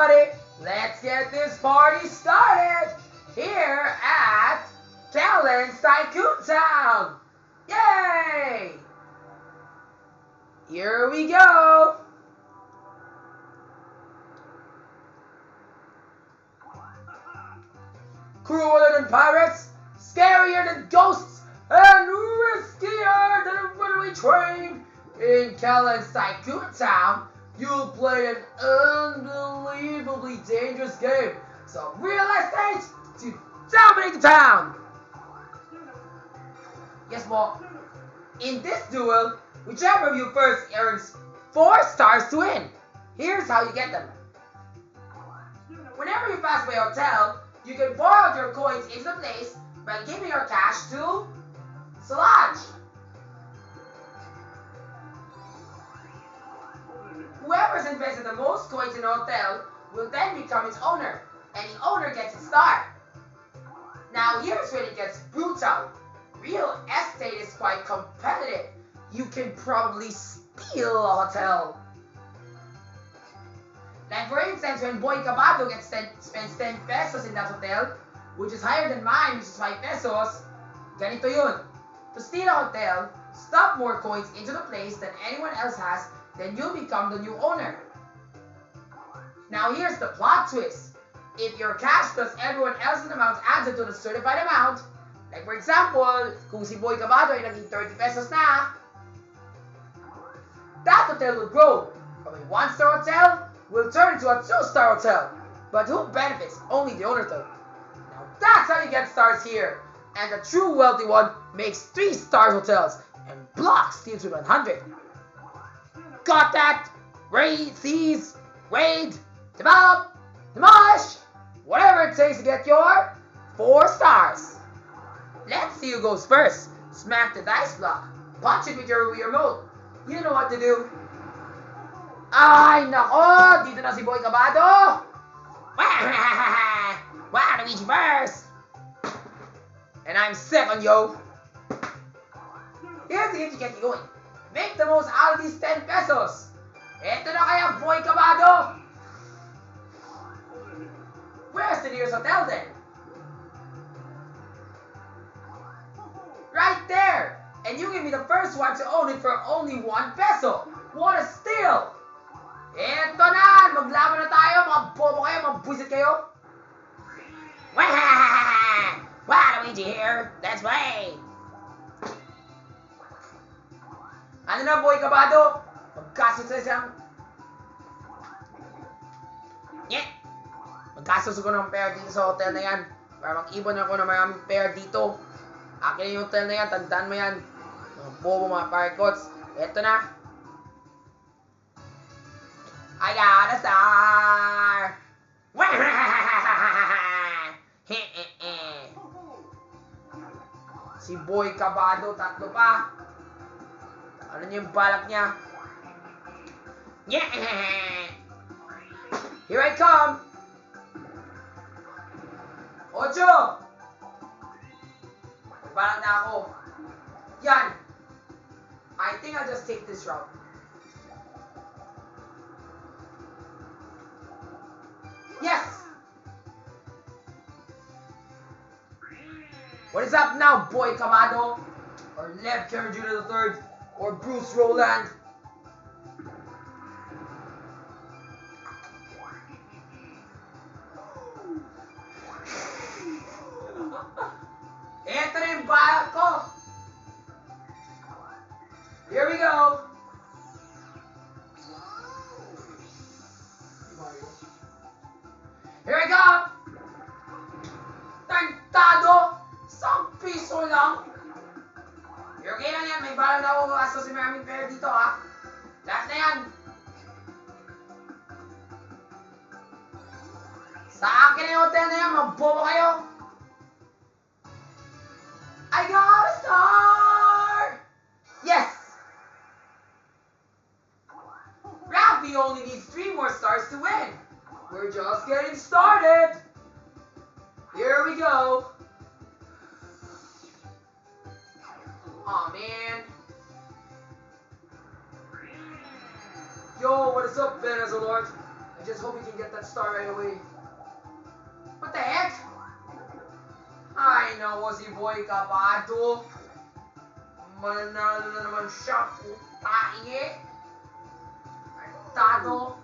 everybody, let's get this party started here at Talon's Tycoon Town. Yay! Here we go. Crueler than pirates, scarier than ghosts, and riskier than a runaway train. In Talon's Tycoon Town, you'll play an unbelievably dangerous game. So real estate to dominate the town. Guess what? In this duel, whichever of you first earns 4 stars to win. Here's how you get them. Whenever you pass by a hotel, you can borrow your coins into the place by giving your cash to Solange. Whoever's invested the most coins in a hotel will then become its owner, and the owner gets its star. Now here's where it gets brutal. Real estate is quite competitive. You can probably steal a hotel. Like for instance, when Boy Cabato spends 10 pesos in that hotel, which is higher than mine, which is 5 pesos, ganito yun. To steal a hotel, stuff more coins into the place than anyone else has, then you'll become the new owner. Now here's the plot twist. If your cash plus everyone else's amount adds to the certified amount, like for example, kung si Boy Cabato ay naging 30 pesos na, that hotel will grow. From a 1-star hotel, will turn into a 2-star hotel. But who benefits? Only the owner though. Now that's how you get stars here. And the true wealthy one makes 3-star hotels and blocks deals with 100. Got that? Raid, seize, raid, develop, demolish, whatever it takes to get your 4 stars. Let's see who goes first. Smack the dice block. Punch it with your remote. You know what to do. Ay, nako! Dito na si Boy Cabato! Wow, Luigi first! And I'm second, yo! Here's the hint to get you going. Make the most out of these 10 pesos! Eto na kaya, Boy Cabato! Where's the nearest hotel then? Right there! And you give me the first one to own it for only 1 peso! What a steal! Eto na! Maglaban na tayo! Mga bobo kayo! Mga buisit kayo! Wow, Luigi here! Let's play! Ano na, Boy Cabato? Magkasusay siyang... Yeah! Magkasusay ko ng pair dito sa hotel na yan. Para mag-ibon ako ng maraming pair dito. Akin yung hotel na yan. Tandaan mo yan. Mga bobo, mga paracots. Eto na. I got a star! Si Boy Cabato, 3 pa. Ano niya yung balak niya? Yeah! Here I come! 8! Balak na ako. Yan! I think I'll just take this route. Yes! What is up now, Boy Cabato? Or Lev Cameron Jr. III? Or Bruce Rowland? Eto na yung balak ko! Here we go! Here we go! Tantado! 1 piso lang! Okay lang yan, may balang na ako gasto si maraming pera dito ha. Lahat na yan. Sa akin na yung hotel na yan, magbobo kayo. I got a star! Yes! Rafi only needs 3 more stars to win. We're just getting started. Here we go. Aw, man. Yo, what is up, Venezuela? I just hope he can get that star right away. What the heck? Ay, naku, si Boy Kabado. Mananalo na naman siya. Putaingi. Artado.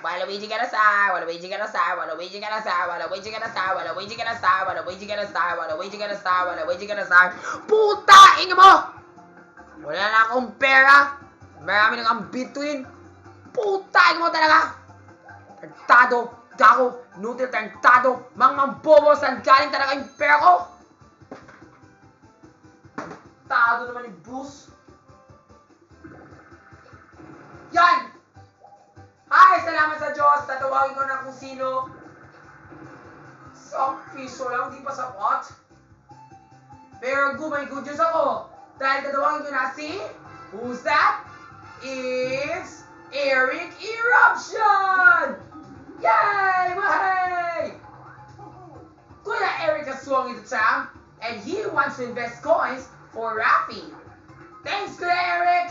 Waluigi got a star, Waluigi got a star, Waluigi got a star, Waluigi got a star, Waluigi got a star, Waluigi got a star, Waluigi got a star, Waluigi got a star. Puta! Inga mo! Wala na akong pera. Marami nang ang between. Puta! Inga mo talaga! Tartado! Gako! Nutil tartado! Bobo! Saan galing talaga yung pera ko? Tartado naman yung Bruce. Yan! Hi! Salamat sa Diyos! Tatawagin ko na kung sino. Sa piso lang, di pa sapat. Pero may good news ako. Dahil tatawagin ko na si... Who's that? It's... Eric Eruption! Yay! Wahey! Kuya Eric has swung into town and he wants to invest coins for Rafi. Thanks, Kuya Eric!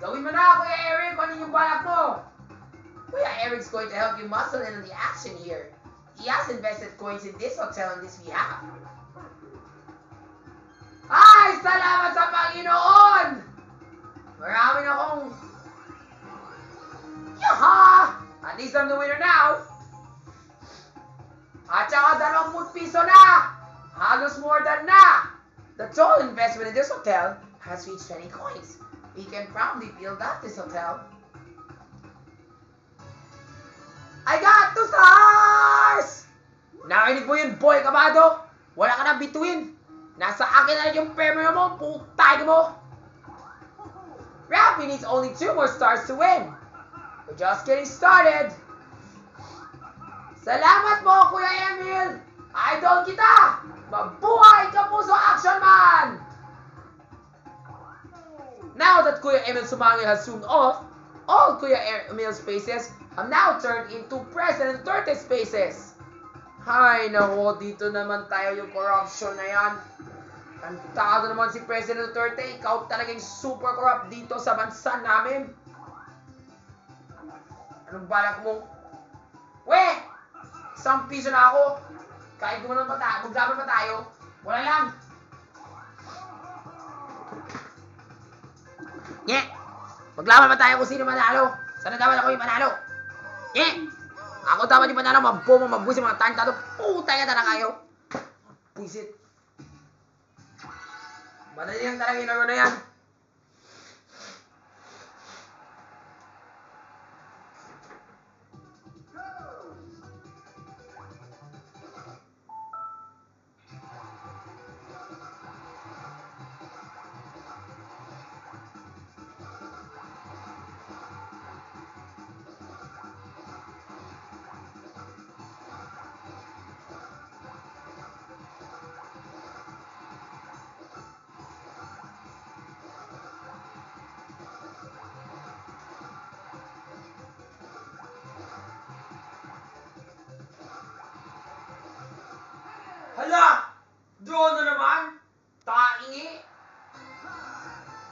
Gawin mo na, Kuya Eric! Ano yung balak mo? Kuya Eric's going to help you muscle in on the action here. He has invested coins in this hotel on this behalf. Ay! Salamat sa Panginoon! Marami na akong... Yaha! At least I'm the winner now. At saka 20 piso na! Halos more than na! The total investment in this hotel has reached 20 coins. We can probably build up this hotel. I got 2 stars! Narinig mo yun, Boy Kabado? Wala ka na between. Nasa akin na yung premium mo, putay mo! Rafi needs only 2 more stars to win. We're just getting started. Salamat po, Kuya Emil! Idol kita! Mabuhay ka puso, Action Man! Now that Kuya Emil Sumangil has zoomed off, all Kuya Emil's spaces have now turned into President Duterte spaces. Hay nako, dito naman tayo yung corruption na yan. Kantado naman si President Duterte, ikaw talagang super corrupt dito sa bansa namin. Anong balak mo? Weh! 1 piso na ako. Kahit maglaban pa tayo, wala lang. Yeah! Maglaban pa tayo kung sino manalo. Sana dapat ako yung manalo. Yeah! Ako dapat yung manalo, mabomo, mabuisit, mga tarantado. Putay ka talaga kayo. Buisit. Madali lang talaga yung laro na yan. Hala! Draw na naman! Taingi!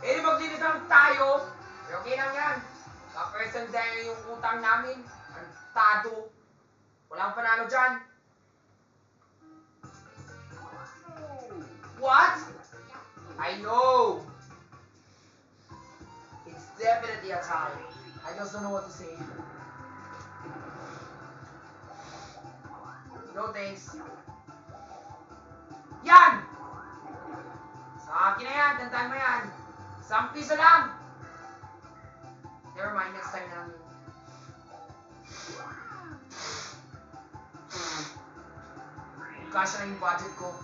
Eh, maglinis lang tayo. Pero okay lang yan. Ka-person dahil yung utang namin. Antado. Walang panalo dyan. What? I know! It's definitely a tie. I just don't know what to say. No thanks. Yan! Sa akin na yan, tandaan mo yan. 1 piso lang. Never mind, next time na lang yun. Kasya na yung budget ko.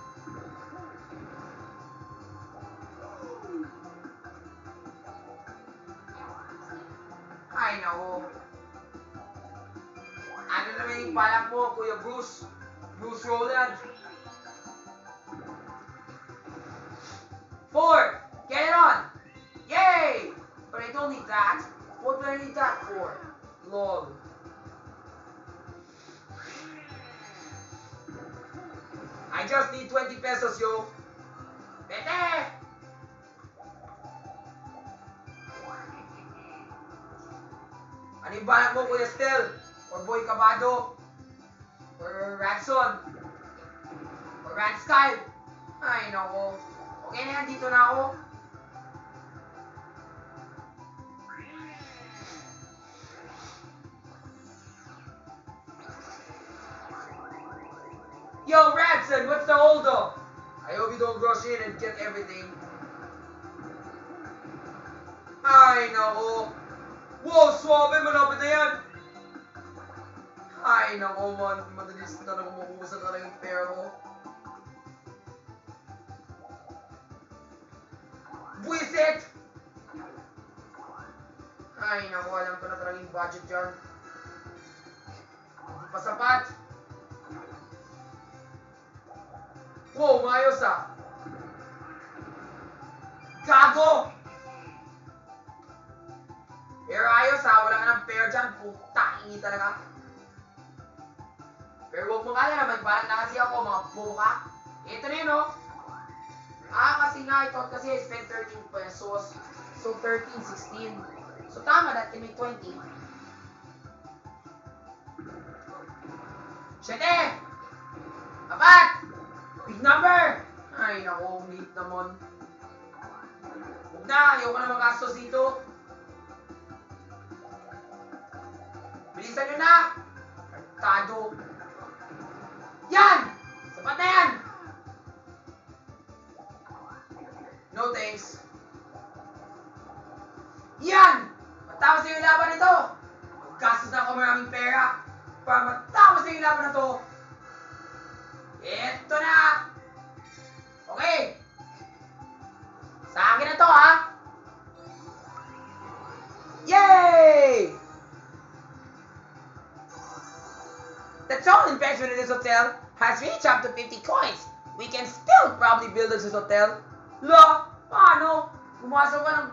Ay, nako. Ano naman yung balak mo, Kuya Bruce? Bruce Roland. 4! Get it on! Yay! But I don't need that. What do I need that for? Lol. I just need 20 pesos, yo. Bete! Ano yung balak mo, Kuya Stel? Or Boy Cabado? Or Ratson? Or Ratskyle? Ay, nako. Okay na yan, dito na ako. Yo, Ratson, what's the hold up? I hope you don't rush in and get everything. Ay, nako. Wow, swabe, malapit na yan. Ay, nako man. Madalis na lang makukusa na lang yung pera ko. Buisit! Ay, nako. Alam ko na talaga yung budget dyan. Hindi pa sapat. Wow, maayos ah. Gago! Pero ayos ha, wala ka ng pair dyan. Puta, hingi talaga. Pero huwag mo kala na, magbalang na kasi ako, mga bobo ka. Ito na yun, oh. Kasi nga, ito kasi I spent 13 pesos. So, 13, 16. So, tama, that can make 20. Siyete! Apat! Big number! Ay, naku, umilit naman. Huwag na, ayaw ko na magastos dito. Bilisan nyo na! Tartado. Yan! Sapat na yan! No thanks. Yan! Matapos na yung laban nito! Maggastos na ako maraming pera para matapos na yung laban na to. Ito na! Okay! Sa akin na to, ha? Yay! The total investment in this hotel has reached up to 50 coins. We can still probably build this hotel. La, paano? Pumasok ka ng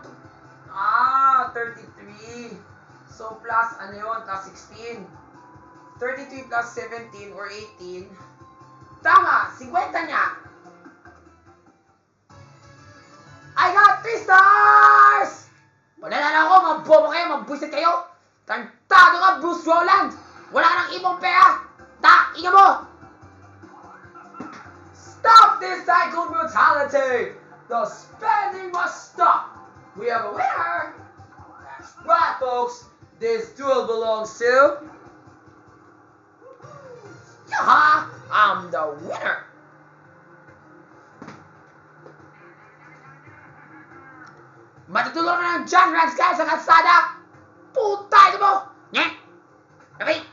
33. So plus ano yun? Plus 16. 33 plus 17 or 18. Tama, 50 niya. I got 3 stars! Panalala ko, mabobo kayo, mabuisit kayo. Tantado ka, Bruce Rowland. Wala ka ng ibang pera. Inga mo! Stop this cycle brutality! The spending must stop! We have a winner! That's right, folks! This duel belongs to... Yaha! I'm the winner! Matutulog na ng John Ratskyle sa kalsada! Puta ito mo! Nye! Okay?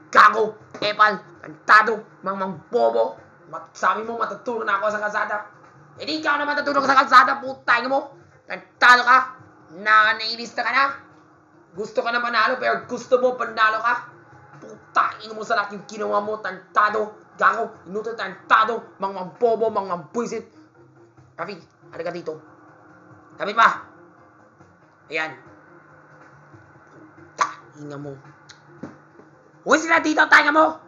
Gago! Epal! Kantado! Mang bobo! Sabi mo matutulog na ako sa kalsada. E di ikaw na matutulog sa kalsada, putang mo! Kantado ka! Nailista ka na! Gusto ka na manalo pero gusto mo panalo ka! Putang mo sa laking ginawa mo, tantado! Gago! Inuto tantado! Mang bobo! Mang buisit! Rafi, halika dito. Kapit pa! Ayan. Putang mo. Huwag sila dito, tanga mo!